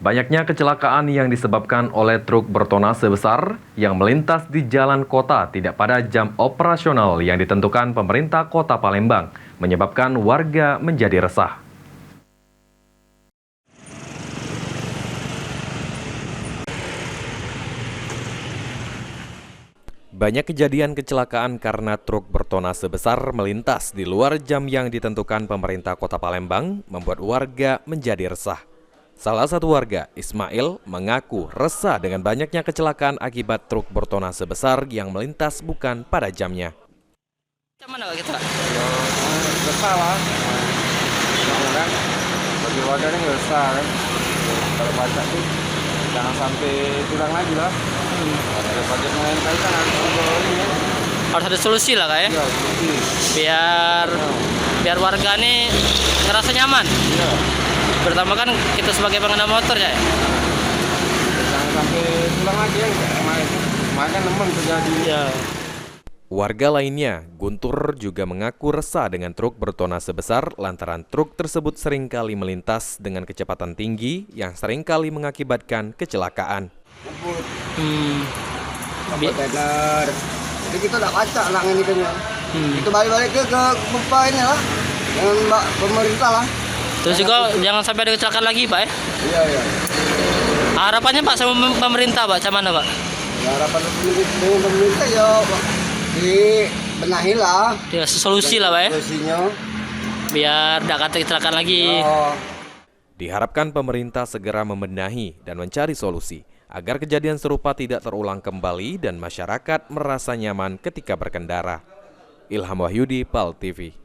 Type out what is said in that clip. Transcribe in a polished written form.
Banyaknya kecelakaan yang disebabkan oleh truk bertonase besar yang melintas di jalan kota tidak pada jam operasional yang ditentukan pemerintah Kota Palembang, menyebabkan warga menjadi resah. Banyak kejadian kecelakaan karena truk bertonase besar melintas di luar jam yang ditentukan pemerintah Kota Palembang, membuat warga menjadi resah. Salah satu warga, Ismail, mengaku resah dengan banyaknya kecelakaan akibat truk bertonase besar yang melintas bukan pada jamnya. Mana Pak kita? Resah lah, kan bagi warga ini resah kan. Kalau baca tuh jangan sampai kurang lagi lah. Daripada pemerintah kan Harus ada solusi lah Kak ya. iya, solusi. Biar warga nih ngerasa nyaman. Iya. Pertama kan kita sebagai pengguna motor ya. Jangan sampai kurang lagi ya kemarin. Kemarin kan nemen terjadi. Iya. Warga lainnya, Guntur, juga mengaku resah dengan truk bertonase besar lantaran truk tersebut seringkali melintas dengan kecepatan tinggi yang seringkali mengakibatkan kecelakaan. Benar. Jadi kita tak baca lah ini kan. Itu balik-balik ke Bapak ini lah. Dengan Mbak pemerintah lah. Terus juga jangan sampai ada kecelakaan lagi Pak ya. Iya, iya. Harapannya Pak sama pemerintah Pak, macam mana Pak? Ya, harapan dengan pemerintah ya Pak, dibenahi lah. Ya solusi lah Pak ya. Solusinya. Biar tidak ada kecelakaan lagi. Oh. Diharapkan pemerintah segera membenahi dan mencari solusi agar kejadian serupa tidak terulang kembali dan masyarakat merasa nyaman ketika berkendara. Ilham Wahyudi, PAL TV.